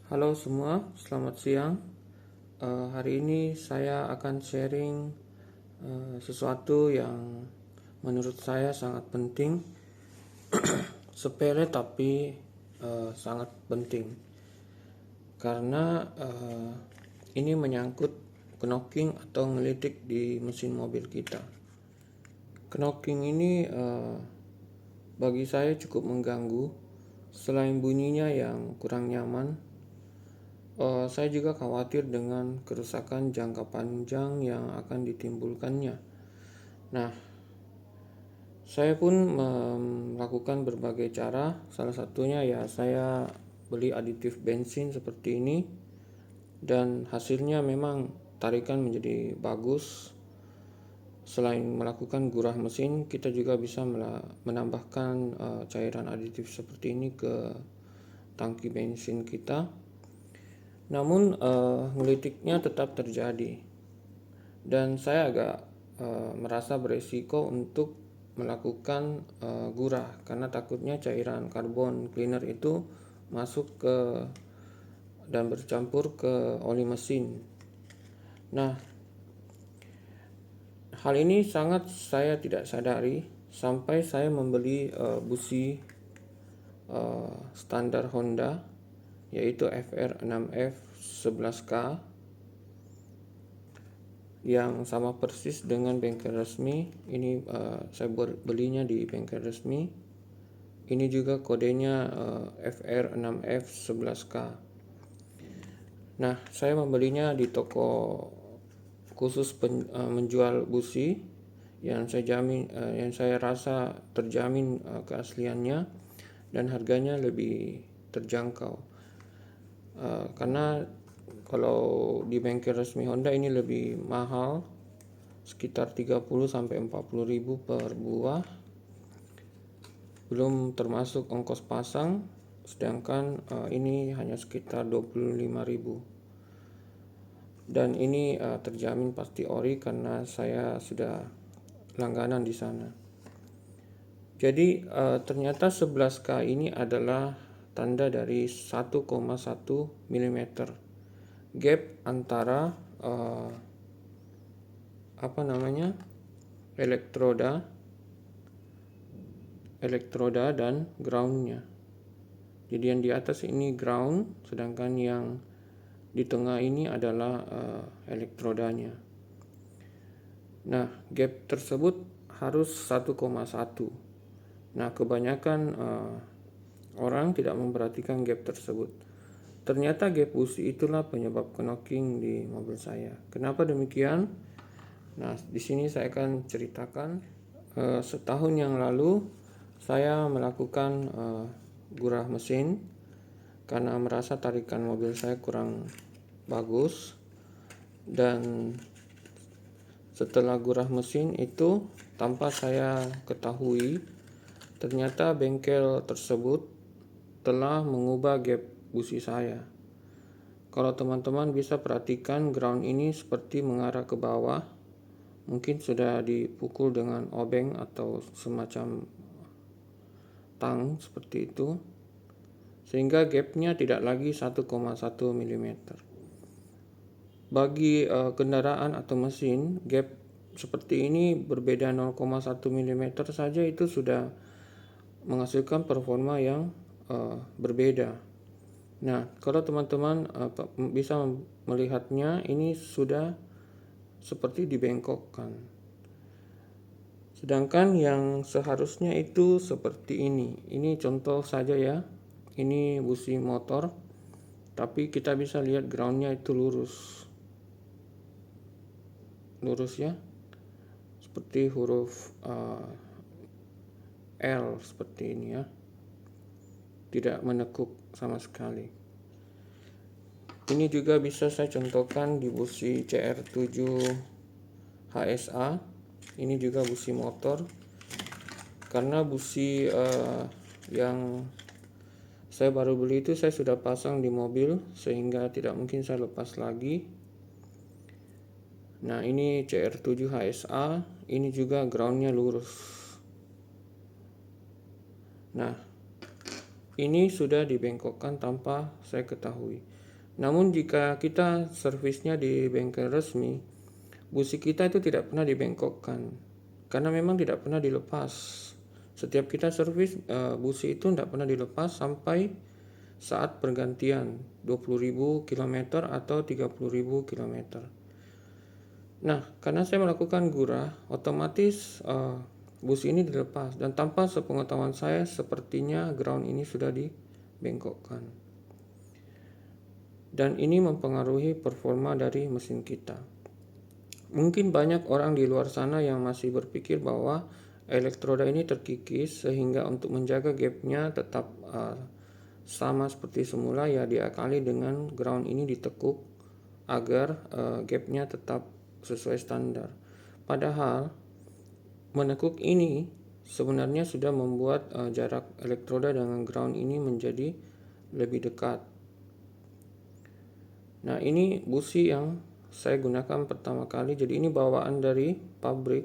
Halo semua, selamat siang. Hari ini saya akan sharing sesuatu yang menurut saya sangat penting, sepele tapi sangat penting, karena ini menyangkut knocking atau ngelitik di mesin mobil kita. Knocking ini bagi saya cukup mengganggu. Selain bunyinya yang kurang nyaman, saya juga khawatir dengan kerusakan jangka panjang yang akan ditimbulkannya. Nah, saya pun melakukan berbagai cara. Salah satunya ya saya beli aditif bensin seperti ini, dan hasilnya memang tarikan menjadi bagus. Selain melakukan gurah mesin, kita juga bisa menambahkan cairan aditif seperti ini ke tangki bensin kita. Namun ngelitiknya tetap terjadi, dan saya agak merasa beresiko untuk melakukan gurah karena takutnya cairan karbon cleaner itu masuk ke dan bercampur ke oli mesin. Nah, hal ini sangat saya tidak sadari sampai saya membeli busi standar Honda, yaitu FR6F 11K, yang sama persis dengan bengkel resmi. Ini saya belinya di bengkel resmi. Ini juga kodenya FR6F 11K. Nah, saya membelinya di toko khusus menjual busi yang saya rasa terjamin keasliannya dan harganya lebih terjangkau. Karena kalau di bengkel resmi Honda ini lebih mahal, sekitar 30 sampai 40 ribu per buah, belum termasuk ongkos pasang, sedangkan ini hanya sekitar 25 ribu. Dan ini terjamin pasti ori karena saya sudah langganan di sana. Jadi ternyata 11K ini adalah tanda dari 1,1 mm gap antara elektroda dan groundnya. Jadi yang di atas ini ground, sedangkan yang di tengah ini adalah elektrodanya. Nah, gap tersebut harus 1,1. Nah, kebanyakan orang tidak memperhatikan gap tersebut. Ternyata gap busi itulah penyebab knocking di mobil saya. Kenapa demikian? Nah, di sini saya akan ceritakan. Setahun yang lalu saya melakukan gurah mesin karena merasa tarikan mobil saya kurang bagus, dan setelah gurah mesin itu, tanpa saya ketahui, ternyata bengkel tersebut telah mengubah gap busi saya. Kalau teman-teman bisa perhatikan, ground ini seperti mengarah ke bawah. Mungkin sudah dipukul dengan obeng atau semacam tang seperti itu, sehingga gapnya tidak lagi 1,1 mm. Bagi kendaraan atau mesin, gap seperti ini berbeda 0,1 mm saja itu sudah menghasilkan performa yang berbeda. Nah, kalau teman-teman bisa melihatnya, ini sudah seperti dibengkokkan. Sedangkan yang seharusnya itu seperti ini. Ini contoh saja ya. Ini busi motor, tapi kita bisa lihat groundnya itu lurus ya, seperti huruf L seperti ini ya, tidak menekuk sama sekali. Ini juga bisa saya contohkan di busi CR7 HSA. Ini juga busi motor, karena busi yang saya baru beli itu saya sudah pasang di mobil, sehingga tidak mungkin saya lepas lagi. Nah, ini CR7 HSA, ini juga groundnya lurus. Nah, ini sudah dibengkokkan tanpa saya ketahui. Namun jika kita servisnya di bengkel resmi, busi kita itu tidak pernah dibengkokkan karena memang tidak pernah dilepas. Setiap kita servis, busi itu tidak pernah dilepas sampai saat pergantian 20.000 km atau 30.000 km. Nah, karena saya melakukan gurah, otomatis busi ini dilepas, dan tanpa sepengetahuan saya sepertinya ground ini sudah dibengkokkan. Dan ini mempengaruhi performa dari mesin kita. Mungkin banyak orang di luar sana yang masih berpikir bahwa elektroda ini terkikis, sehingga untuk menjaga gapnya tetap sama seperti semula, ya diakali dengan ground ini ditekuk agar gapnya tetap sesuai standar. Padahal menekuk ini sebenarnya sudah membuat jarak elektroda dengan ground ini menjadi lebih dekat. Nah, ini busi yang saya gunakan pertama kali, jadi ini bawaan dari pabrik,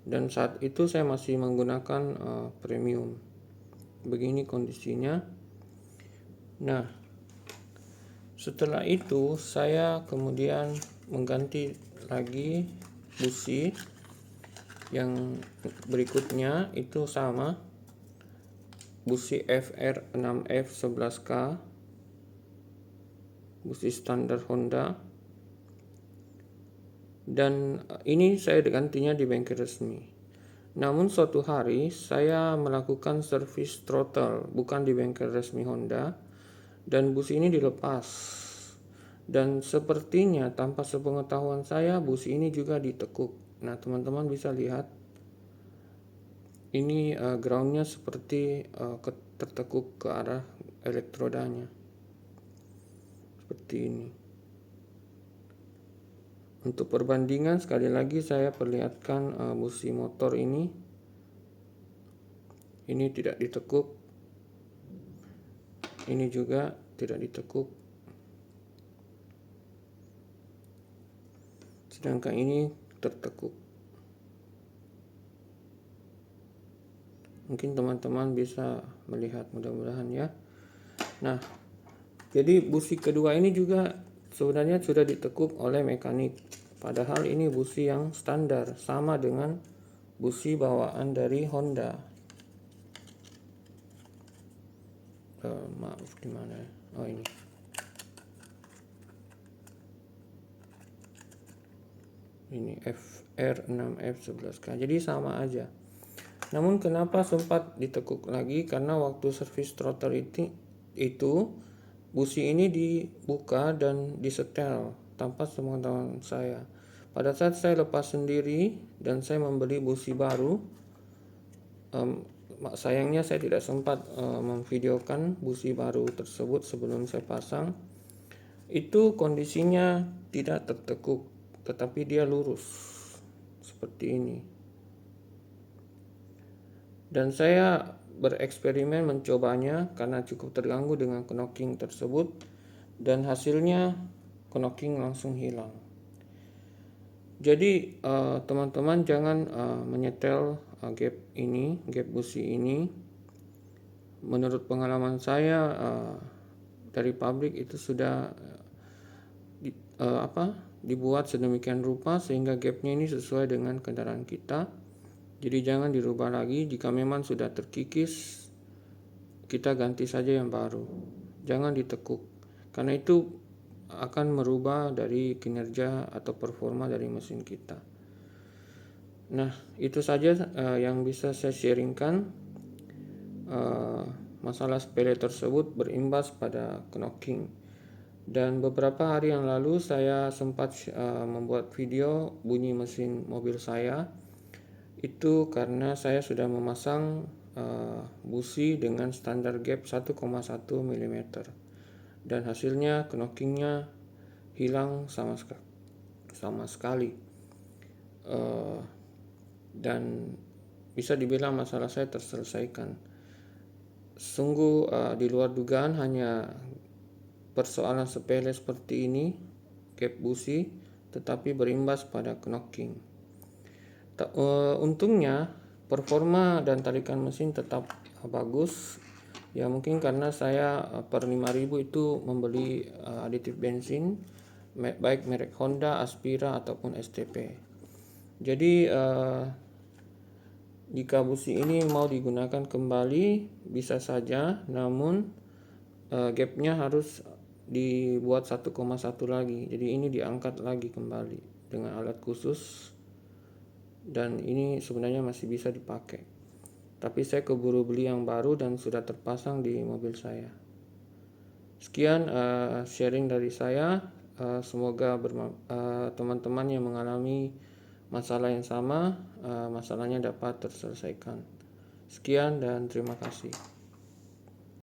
dan saat itu saya masih menggunakan premium. Begini kondisinya. Nah, setelah itu saya kemudian mengganti lagi busi yang berikutnya, itu sama, busi FR6F11K, busi standar Honda, dan ini saya gantinya di bengkel resmi. Namun suatu hari saya melakukan servis throttle bukan di bengkel resmi Honda, dan busi ini dilepas, dan sepertinya tanpa sepengetahuan saya busi ini juga ditekuk. Nah, teman-teman bisa lihat ini groundnya seperti tertekuk ke arah elektrodanya seperti ini. Untuk perbandingan, sekali lagi saya perlihatkan busi motor ini tidak ditekuk, ini juga tidak ditekuk, sedangkan ini tertekuk. Mungkin teman-teman bisa melihat, mudah-mudahan ya. Nah, jadi busi kedua ini juga sebenarnya sudah ditekuk oleh mekanik, padahal ini busi yang standar, sama dengan busi bawaan dari Honda. Maaf, gimana? Oh, ini. Ini FR6F11K, jadi sama aja. Namun kenapa sempat ditekuk lagi? Karena waktu servis throttle itu busi ini dibuka dan disetel tanpa sepengetahuan saya. Pada saat saya lepas sendiri dan saya membeli busi baru, sayangnya saya tidak sempat memvideokan busi baru tersebut sebelum saya pasang. Itu kondisinya tidak tertekuk, tetapi dia lurus seperti ini. Dan saya bereksperimen mencobanya karena cukup terganggu dengan knocking tersebut, dan hasilnya knocking langsung hilang. Jadi teman-teman jangan menyetel gap busi ini. Menurut pengalaman saya dari pabrik itu sudah dibuat sedemikian rupa sehingga gapnya ini sesuai dengan kendaraan kita. Jadi jangan dirubah lagi. Jika memang sudah terkikis, kita ganti saja yang baru. Jangan ditekuk, karena itu akan merubah dari kinerja atau performa dari mesin kita. Nah, itu saja yang bisa saya sharingkan. Masalah sepele tersebut berimbas pada knocking. Dan beberapa hari yang lalu saya sempat membuat video bunyi mesin mobil saya. Itu karena saya sudah memasang busi dengan standar gap 1,1 mm, dan hasilnya knockingnya hilang sama sekali, dan bisa dibilang masalah saya terselesaikan. Sungguh di luar dugaan, hanya persoalan sepele seperti ini, gap busi, tetapi berimbas pada knocking. Untungnya performa dan tarikan mesin tetap bagus. Ya mungkin karena saya per 5.000 itu membeli aditif bensin baik merek Honda, Aspira ataupun STP. Jadi jika busi ini mau digunakan kembali bisa saja, namun gapnya harus dibuat 1,1 lagi. Jadi ini diangkat lagi kembali dengan alat khusus, dan ini sebenarnya masih bisa dipakai. Tapi saya keburu beli yang baru dan sudah terpasang di mobil saya. Sekian sharing dari saya. Semoga teman-teman yang mengalami masalah yang sama, masalahnya dapat terselesaikan. Sekian dan terima kasih.